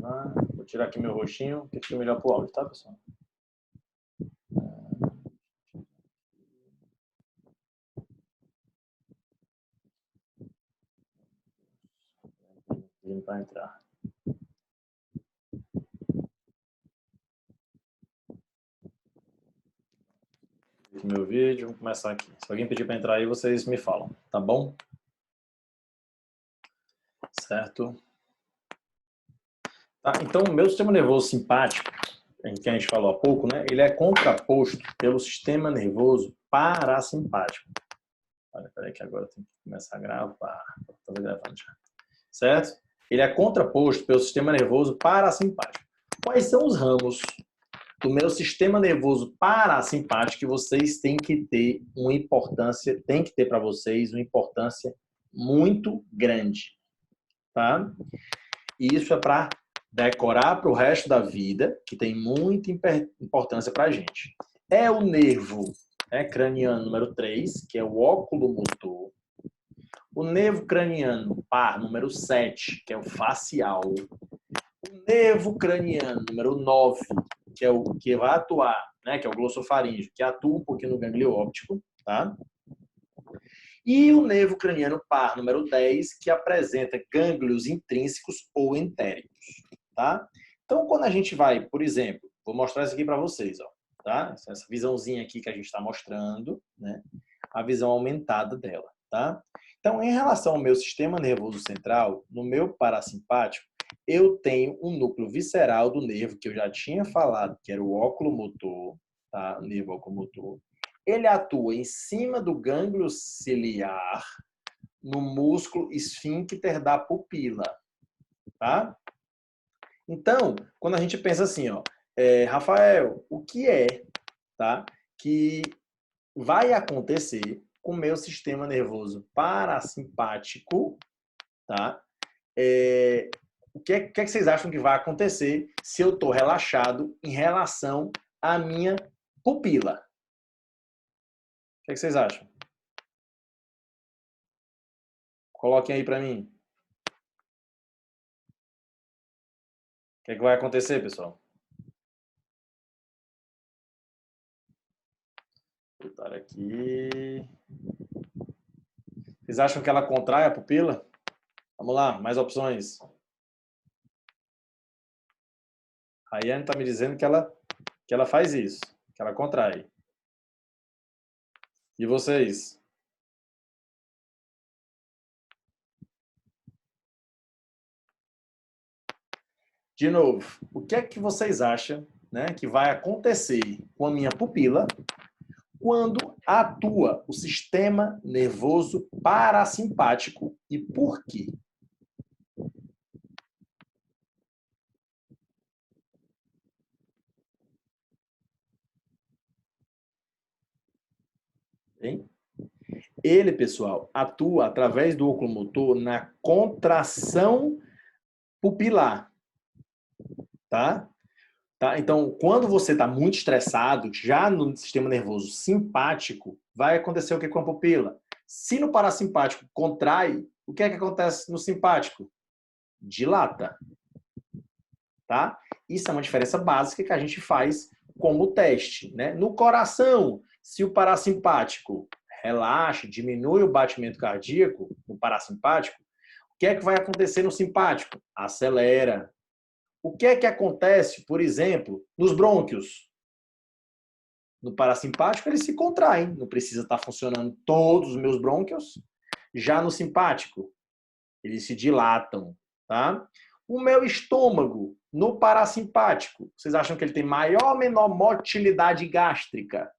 Vou tirar aqui meu rostinho, que fica melhor pro áudio, tá, pessoal? Para entrar. Aqui meu vídeo, vamos começar aqui. Se alguém pedir para entrar aí, vocês me falam, tá bom? Certo? Tá, então, o meu sistema nervoso simpático, que a gente falou há pouco, né? Ele é contraposto pelo sistema nervoso parasimpático. Olha, peraí que agora eu tenho que começar a gravar. Estou gravando já. Certo? Ele é contraposto pelo sistema nervoso parasimpático. Quais são os ramos do meu sistema nervoso parasimpático que vocês têm que ter uma importância, tem que ter para vocês uma importância muito grande, tá? E isso é para decorar para o resto da vida, que tem muita importância para a gente. É o nervo craniano número 3, que é o oculomotor. O nervo craniano par número 7, que é o facial. O nervo craniano número 9, que é o que vai atuar, né, que é o glossofaríngeo, que atua um pouquinho no gânglio óptico, tá? E o nervo craniano par número 10, que apresenta gânglios intrínsecos ou entéricos, tá? Então, quando a gente vai, por exemplo, vou mostrar isso aqui para vocês, ó, tá? Essa visãozinha aqui que a gente está mostrando, né? A visão aumentada dela, tá? Então, em relação ao meu sistema nervoso central, no meu parasimpático, eu tenho um núcleo visceral do nervo, que eu já tinha falado, que era o oculomotor, tá? O nervo oculomotor. Ele atua em cima do gânglio ciliar, no músculo esfíncter da pupila, tá? Então, quando a gente pensa assim, ó, Rafael, o que é, tá, que vai acontecer com o meu sistema nervoso parasimpático, tá? O que é que vocês acham que vai acontecer se eu estou relaxado em relação à minha pupila? O que é que vocês acham? Coloquem aí para mim. O que é que vai acontecer, pessoal? Vou botar aqui. Vocês acham que ela contrai a pupila? Vamos lá, mais opções. A Yane está me dizendo que ela faz isso, que ela contrai. E vocês? De novo, o que é que vocês acham, né, que vai acontecer com a minha pupila quando atua o sistema nervoso parasimpático e por quê? Hein? Ele, pessoal, atua através do oculomotor na contração pupilar, tá? Tá? Então, quando você está muito estressado, já no sistema nervoso simpático, vai acontecer o que com a pupila? Se no parasimpático contrai, o que é que acontece no simpático? Dilata. Tá? Isso é uma diferença básica que a gente faz como teste, né? No coração, se o parasimpático relaxa, diminui o batimento cardíaco, no parasimpático, o que é que vai acontecer no simpático? Acelera. O que é que acontece, por exemplo, nos brônquios? No parasimpático, eles se contraem. Não precisa estar funcionando todos os meus brônquios. Já no simpático, eles se dilatam, tá? O meu estômago, no parasimpático, vocês acham que ele tem maior ou menor motilidade gástrica?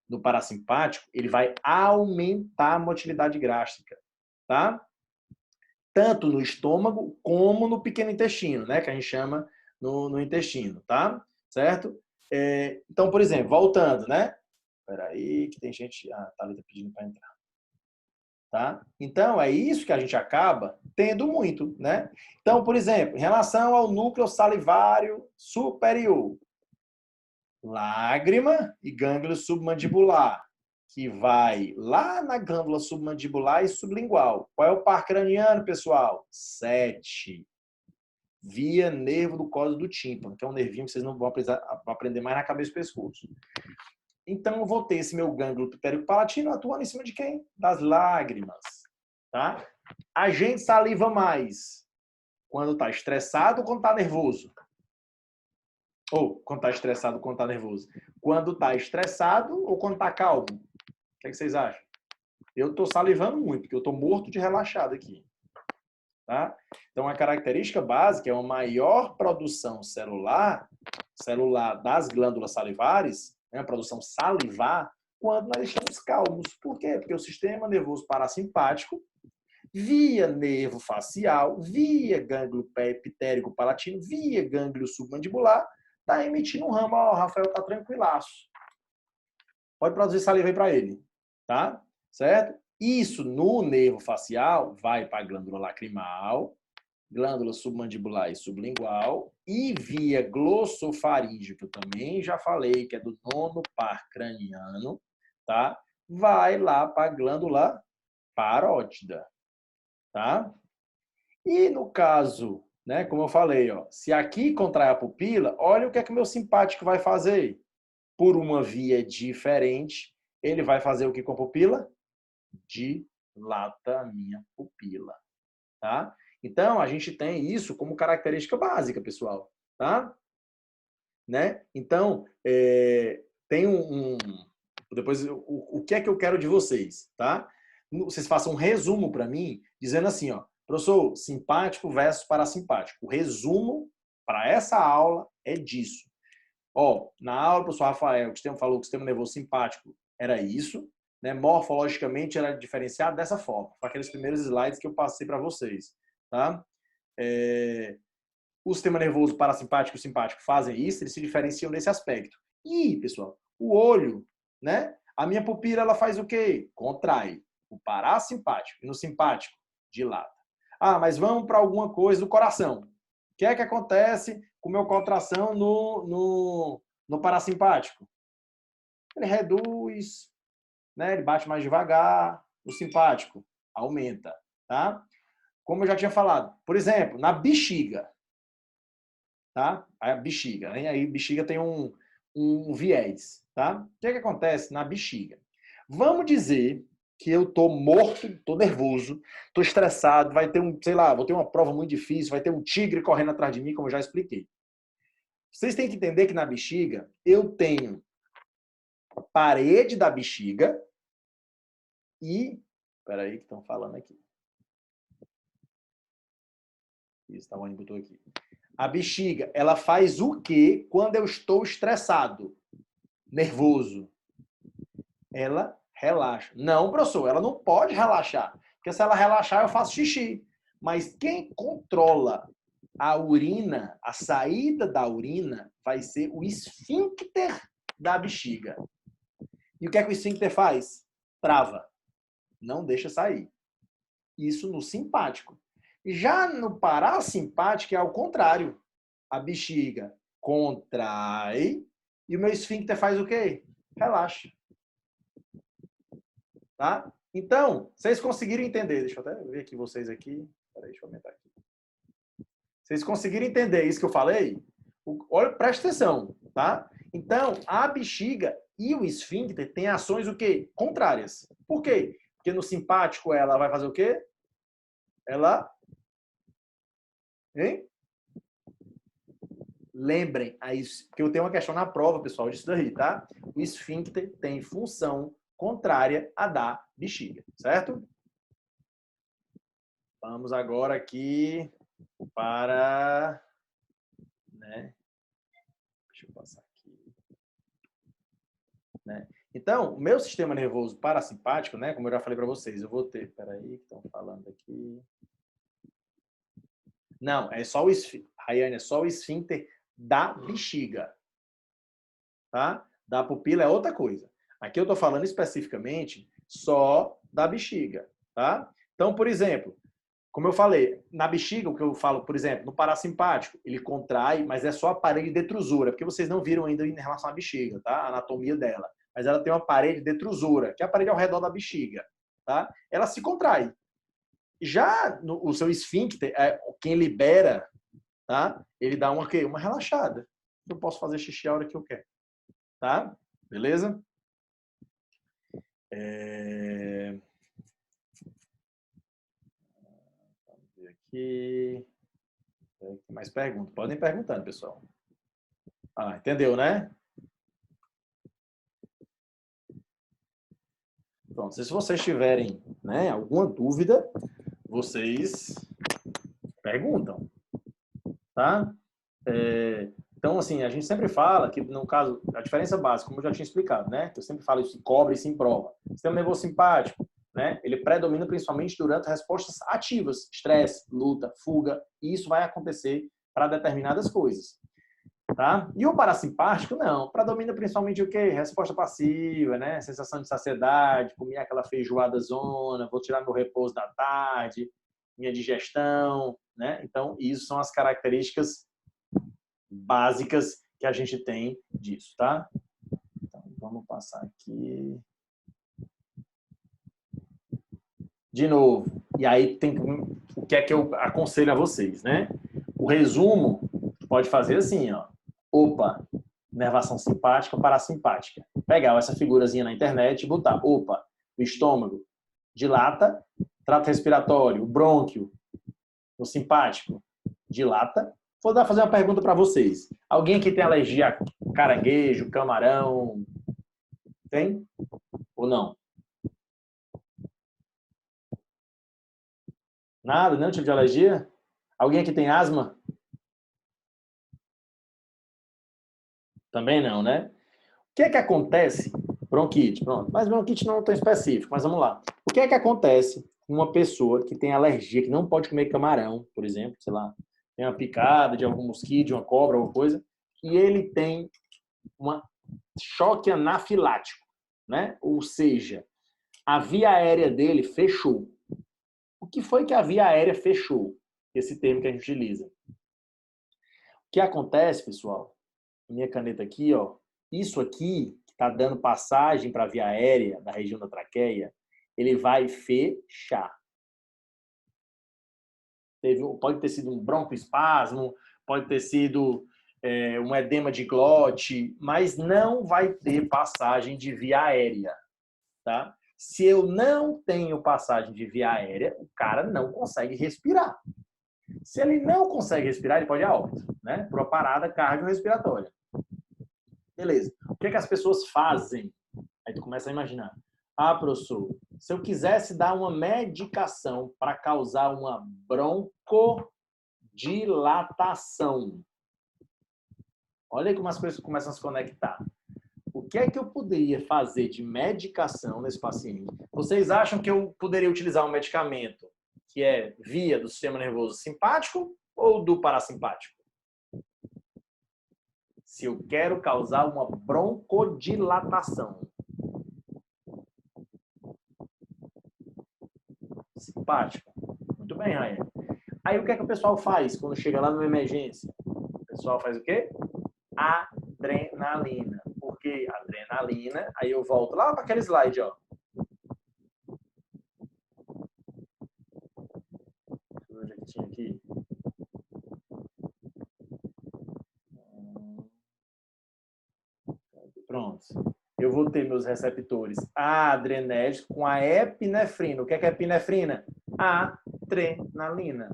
No parasimpático, ele vai aumentar a motilidade gástrica, tá? Tanto no estômago como no pequeno intestino, né? Que a gente chama no intestino, tá? Certo? Então, por exemplo, voltando, né? Espera aí, que tem gente... Ah, a Thalita pedindo para entrar. Tá? Então, é isso que a gente acaba tendo muito, né? Então, por exemplo, em relação ao núcleo salivário superior, lágrima e gânglio submandibular, que vai lá na glândula submandibular e sublingual. Qual é o par craniano, pessoal? 7. via nervo do córtex do tímpano, que é um nervinho que vocês não vão aprender mais na cabeça e pescoço. Então, eu vou ter esse meu gânglio pitérico-palatino atuando em cima de quem? Das lágrimas. Tá? A gente saliva mais quando está estressado ou quando está nervoso? Ou quando está estressado ou quando está nervoso? Quando está estressado ou quando está calmo? O que vocês acham? Eu estou salivando muito, porque eu estou morto de relaxado aqui. Tá? Então, a característica básica é uma maior produção celular das glândulas salivares, né, a produção salivar, quando nós estamos calmos. Por quê? Porque o sistema nervoso parasimpático, via nervo facial, via gânglio pitérico-palatino, via gânglio submandibular, está emitindo um ramo. Ó, o Rafael está tranquilaço. Pode produzir saliva aí para ele. Tá? Certo? Isso no nervo facial vai para a glândula lacrimal, glândula submandibular e sublingual, e via glossofaríngeo, que eu também já falei, que é do nono par craniano, tá? Vai lá para a glândula parótida, tá? E no caso, né, como eu falei, ó, se aqui contrai a pupila, olha o que é que o meu simpático vai fazer. Por uma via diferente, ele vai fazer o que com a pupila? Dilata a minha pupila, tá? Então, a gente tem isso como característica básica, pessoal, tá? Né? Então, tem depois, o que é que eu quero de vocês, tá? Vocês façam um resumo para mim, dizendo assim, ó, professor, simpático versus parasimpático. O resumo para essa aula é disso. Ó, na aula, o professor Rafael, o sistema falou que o sistema nervoso simpático era isso, né? Morfologicamente era diferenciado dessa forma, com aqueles primeiros slides que eu passei para vocês, tá? O sistema nervoso parasimpático e simpático fazem isso, eles se diferenciam nesse aspecto. E, pessoal, o olho, né? A minha pupila, ela faz o quê? Contrai. O parasimpático. E no simpático, dilata. Ah, mas vamos para alguma coisa do coração. O que é que acontece com a minha contração no parasimpático? Ele reduz, né? Ele bate mais devagar. O simpático aumenta, tá? Como eu já tinha falado. Por exemplo, na bexiga, tá? A bexiga, né? Aí bexiga tem um viés, tá? O que é que acontece na bexiga? Vamos dizer que eu tô morto, tô nervoso, tô estressado, vai ter sei lá, vou ter uma prova muito difícil, vai ter um tigre correndo atrás de mim, como eu já expliquei. Vocês têm que entender que na bexiga eu tenho a parede da bexiga e... Espera aí que estão falando aqui. Isso, tá bom, botou aqui. A bexiga, ela faz o quê quando eu estou estressado, nervoso? Ela relaxa. Não, professor, ela não pode relaxar. Porque se ela relaxar, eu faço xixi. Mas quem controla a urina, a saída da urina, vai ser o esfíncter da bexiga. E o que é que o esfíncter faz? Trava. Não deixa sair. Isso no simpático. Já no parasimpático é ao contrário. A bexiga contrai e o meu esfíncter faz o quê? Relaxa. Tá? Então, vocês conseguiram entender. Deixa eu até ver aqui vocês aqui. Peraí, deixa eu aumentar aqui. Vocês conseguiram entender isso que eu falei? Olha, presta atenção, tá? Então, a bexiga e o esfíncter têm ações o quê? Contrárias. Por quê? Porque no simpático ela vai fazer o quê? Ela... Hein? Lembrem, que eu tenho uma questão na prova, pessoal, disso daí, tá? O esfíncter tem função contrária à da bexiga, certo? Vamos agora aqui para... Né? Deixa eu passar aqui. Né? Então, o meu sistema nervoso parasimpático, né? Como eu já falei para vocês, eu vou ter... Espera aí, que estão falando aqui. Não, é só o esfíncter. Rayane, é só o esfíncter da bexiga. Tá? Da pupila é outra coisa. Aqui eu estou falando especificamente só da bexiga. Tá? Então, por exemplo, como eu falei, na bexiga, o que eu falo, por exemplo, no parasimpático, ele contrai, mas é só a parede detrusora, porque vocês não viram ainda em relação à bexiga, tá? A anatomia dela. Mas ela tem uma parede detrusora, que é a parede ao redor da bexiga, tá? Ela se contrai. Já o seu esfíncter, quem libera, tá? Ele dá uma, uma relaxada. Eu posso fazer xixi a hora que eu quero, tá? Beleza? Vamos ver aqui. Tem mais perguntas. Podem perguntando, pessoal. Ah, entendeu, né? Pronto. Se vocês tiverem, né, alguma dúvida, vocês perguntam, tá? Então, assim, a gente sempre fala que, no caso, a diferença básica, como eu já tinha explicado, né? Eu sempre falo isso em cobra e isso em prova. O sistema nervoso simpático, né? Ele predomina principalmente durante respostas ativas, estresse, luta, fuga, e isso vai acontecer para determinadas coisas, tá? E o parasimpático, não. Predomina principalmente o quê? Resposta passiva, né? Sensação de saciedade, comer aquela feijoada zona, vou tirar meu repouso da tarde, minha digestão, né? Então, isso são as características básicas que a gente tem disso, tá? Então, vamos passar aqui. De novo. E aí tem o que é que eu aconselho a vocês, né? O resumo pode fazer assim, ó. Opa, inervação simpática ou parasimpática. Pegar essa figurazinha na internet e botar, opa, o estômago dilata, trato respiratório, o brônquio, o simpático dilata. Vou fazer uma pergunta para vocês. Alguém que tem alergia a caranguejo, camarão, tem ou não? Nada, nenhum tipo de alergia? Alguém aqui tem asma? Também não, né? O que é que acontece? Bronquite, pronto. Mas bronquite não é tão específico, mas vamos lá. O que é que acontece com uma pessoa que tem alergia, que não pode comer camarão, por exemplo, sei lá, tem uma picada de algum mosquito, de uma cobra, alguma coisa, e ele tem um choque anafilático, né? Ou seja, a via aérea dele fechou. O que foi que a via aérea fechou? Esse termo que a gente utiliza. O que acontece, pessoal? Minha caneta aqui, ó. Isso aqui, que está dando passagem para a via aérea da região da traqueia, ele vai fechar. Pode ter sido um broncoespasmo, pode ter sido um edema de glote, mas não vai ter passagem de via aérea, tá? Se eu não tenho passagem de via aérea, o cara não consegue respirar. Se ele não consegue respirar, ele pode ir a óbito, né? Por uma parada cardiorrespiratória. Beleza. O que é que as pessoas fazem? Aí tu começa a imaginar. Ah, professor, se eu quisesse dar uma medicação para causar uma broncodilatação. Olha aí como as coisas começam a se conectar. O que é que eu poderia fazer de medicação nesse paciente? Vocês acham que eu poderia utilizar um medicamento que é via do sistema nervoso simpático ou do parasimpático? Se eu quero causar uma broncodilatação. Simpático. Muito bem, Raia. Aí o que é que o pessoal faz quando chega lá numa emergência? O pessoal faz o quê? Adrenalina. Por que adrenalina? Aí eu volto lá para aquele slide, ó. Deixa eu ver onde é que tinha aqui. Pronto. Eu vou ter meus receptores adrenérgicos com a epinefrina. O que é epinefrina? Adrenalina.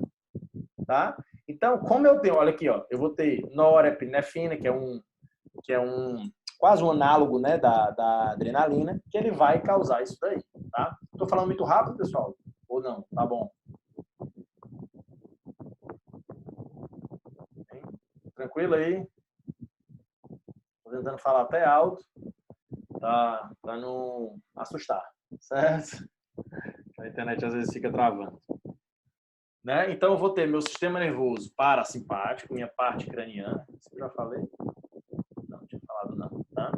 Tá? Então, como eu tenho, olha aqui, ó, eu vou ter norepinefrina, que é um quase um análogo, né, da adrenalina, que ele vai causar isso daí, tá? Tô falando muito rápido, pessoal? Ou não? Tá bom. Tranquilo aí? Tô tentando falar até alto, tá? Pra não assustar, certo? A internet às vezes fica travando. Né? Então, eu vou ter meu sistema nervoso parasimpático, minha parte craniana. Isso eu já falei? Não tinha falado não, tá?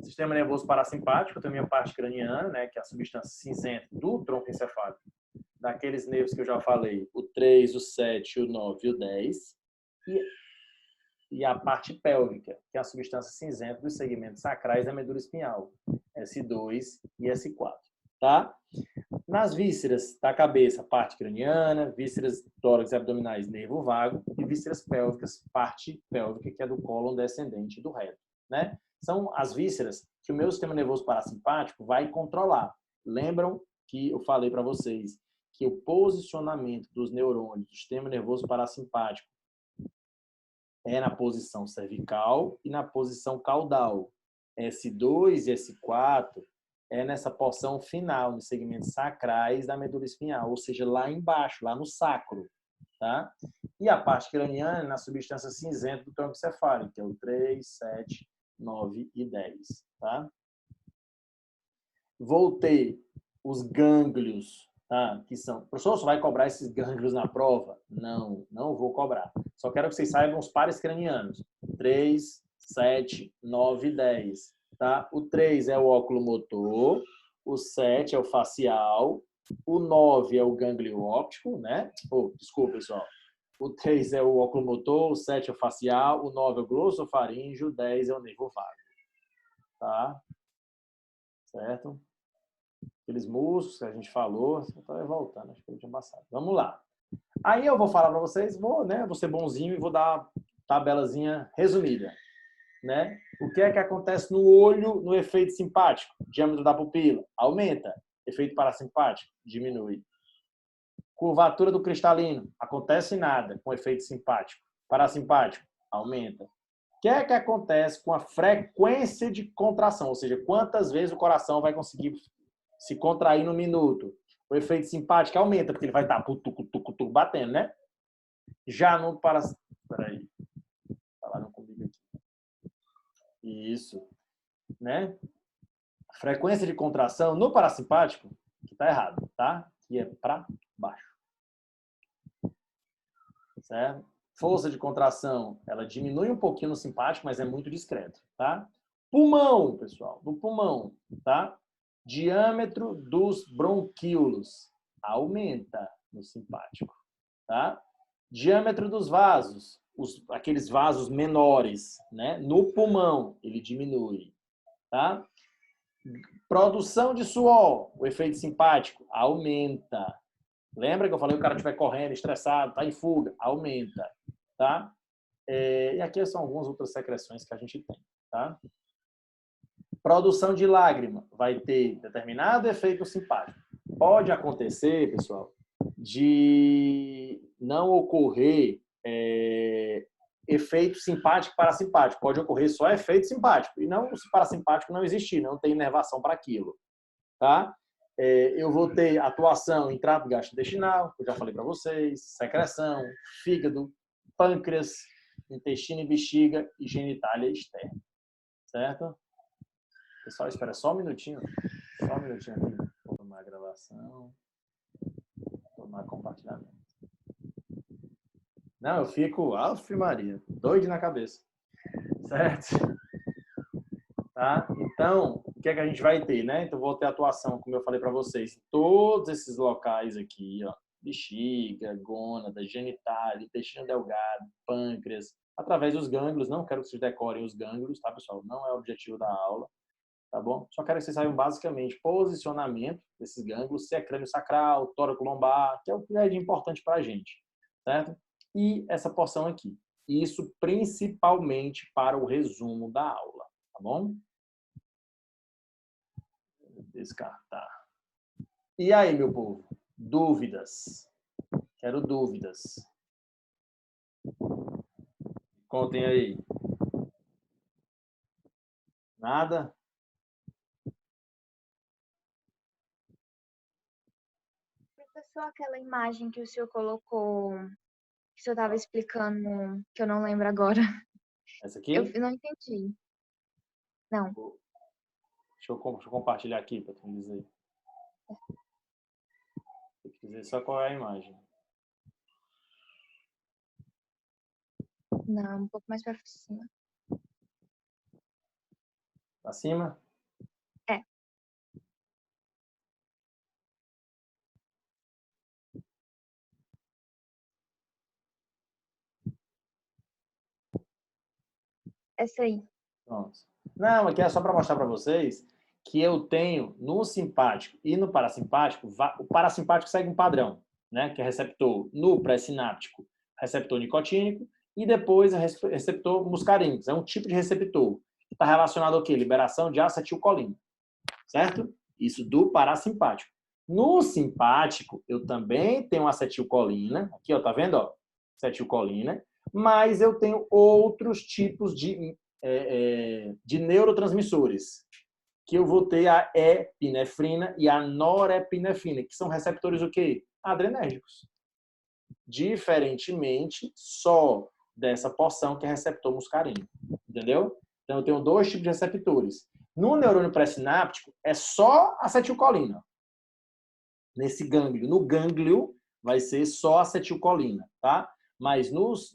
Sistema nervoso parasimpático, eu tenho minha parte craniana, né, que é a substância cinzenta do tronco encefálico, daqueles nervos que eu já falei, o 3, o 7, o 9 e o 10. E a parte pélvica, que é a substância cinzenta dos segmentos sacrais da medula espinhal, S2 e S4. tá? Nas vísceras da cabeça, parte craniana, vísceras tórax e abdominais, nervo vago, e vísceras pélvicas, parte pélvica, que é do cólon descendente do reto, né? São as vísceras que o meu sistema nervoso parasimpático vai controlar. Lembram que eu falei para vocês que o posicionamento dos neurônios do sistema nervoso parasimpático é na posição cervical e na posição caudal. S2 e S4 é nessa porção final, nos segmentos sacrais da medula espinhal, ou seja, lá embaixo, lá no sacro, tá? E a parte craniana na substância cinzenta do tronco cefálico, que é o 3, 7, 9 e 10, tá? Vou ter os gânglios, tá? Que são... Professor, você vai cobrar esses gânglios na prova? Não, não vou cobrar. Só quero que vocês saibam os pares cranianos. 3, 7, 9 e 10. Tá? O 3 é o oculomotor, o 7 é o facial, o 9 é o gânglio óptico, né? Desculpa, pessoal. O 3 é o oculomotor, o 7 é o facial, o 9 é o glossofaríngeo, o 10 é o nervo vago. Tá? Certo? Aqueles músculos que a gente falou, estou voltando, acho que eu tinha passado. Vamos lá. Aí eu vou falar para vocês, vou ser bonzinho e vou dar uma tabelazinha resumida. Né? O que é que acontece no olho no efeito simpático? Diâmetro da pupila aumenta. Efeito parasimpático diminui. Curvatura do cristalino, acontece nada com efeito simpático. Parasimpático aumenta. O que é que acontece com a frequência de contração? Ou seja, quantas vezes o coração vai conseguir se contrair no minuto? O efeito simpático aumenta, porque ele vai estar batendo, né? Já no parasimpático... Peraí. Falaram comigo aqui. Isso. Né? Frequência de contração no parasimpático, que está errado, tá? Que é para baixo. Certo? Força de contração, ela diminui um pouquinho no simpático, mas é muito discreto, tá? Pulmão, pessoal, no pulmão, tá? Diâmetro dos bronquíolos aumenta no simpático, tá? Diâmetro dos vasos, aqueles vasos menores, né? No pulmão, ele diminui, tá? Produção de suor, o efeito simpático aumenta. Lembra que eu falei que o cara estiver correndo, estressado, está em fuga? Aumenta, tá? E aqui são algumas outras secreções que a gente tem, tá? Produção de lágrima vai ter determinado efeito simpático. Pode acontecer, pessoal, de não ocorrer efeito simpático parasimpático. Pode ocorrer só efeito simpático. E não o parasimpático não existir, não tem inervação para aquilo. Tá? Eu vou ter atuação em trato gastrointestinal, que eu já falei para vocês, secreção, fígado, pâncreas, intestino e bexiga e genitália externa. Certo? Pessoal, espera só um minutinho. Só um minutinho aqui. Vou tomar a gravação. Tomar compartilhamento. Não, eu fico, Ave Maria, doido na cabeça. Certo? Tá? Então, o que é que a gente vai ter, né? Então, vou ter atuação, como eu falei para vocês, todos esses locais aqui, ó, bexiga, gônada, genitália, intestino delgado, pâncreas, através dos gânglios. Não quero que vocês decorem os gânglios, tá, pessoal? Não é o objetivo da aula, tá bom? Só quero que vocês saibam basicamente posicionamento desses gânglios, se é crânio sacral, tóraco lombar, que é o que é de importante para a gente, certo? E essa porção aqui. Isso principalmente para o resumo da aula, tá bom? Descartar. E aí, meu povo? Dúvidas? Quero dúvidas. Contem aí. Nada? Professor, aquela imagem que o senhor colocou, que o senhor estava explicando, que eu não lembro agora. Essa aqui? Eu não entendi. Não. Deixa eu compartilhar aqui para tu me dizer. Tem que dizer só qual é a imagem. Não, um pouco mais para cima. Acima? É. Essa aí. Pronto. Não, aqui é só para mostrar para vocês que eu tenho no simpático e no parasimpático, o parasimpático segue um padrão, né? Que é receptor no pré-sináptico, receptor nicotínico, e depois receptor muscarínico. É um tipo de receptor que está relacionado ao quê? Liberação de acetilcolina, certo? Isso do parasimpático. No simpático, eu também tenho acetilcolina, aqui, ó, tá vendo? Ó, acetilcolina, mas eu tenho outros tipos de neurotransmissores, que eu vou ter a epinefrina e a norepinefrina, que são receptores o quê? Adrenérgicos. Diferentemente, só dessa porção que é receptor muscarínico. Entendeu? Então, eu tenho dois tipos de receptores. No neurônio pré-sináptico, é só acetilcolina. Nesse gânglio. No gânglio, vai ser só acetilcolina, tá? Mas nos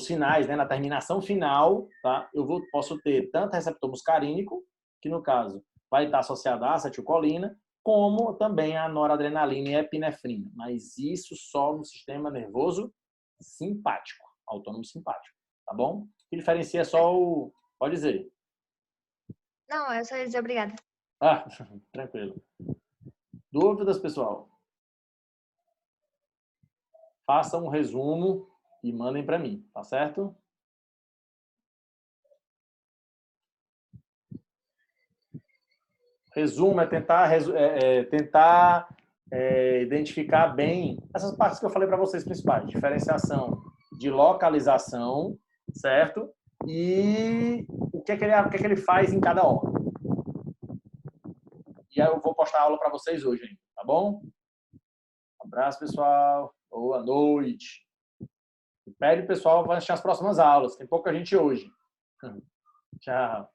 finais, né, na terminação final, tá? Posso ter tanto receptor muscarínico, que no caso vai estar associado à acetilcolina, como também a noradrenalina e a epinefrina. Mas isso só no sistema nervoso simpático, autônomo simpático, tá bom? O que diferencia é só o... Pode dizer. Não, eu só ia dizer obrigada. Ah, tranquilo. Dúvidas, pessoal? Façam um resumo e mandem para mim, tá certo? Resumo é tentar identificar bem essas partes que eu falei para vocês principais. Diferenciação de localização, certo? E o que é que ele faz em cada órgão. E aí eu vou postar a aula para vocês hoje, hein? Tá bom? Um abraço, pessoal. Boa noite. Pede o pessoal para assistir as próximas aulas. Tem pouca gente hoje. Tchau.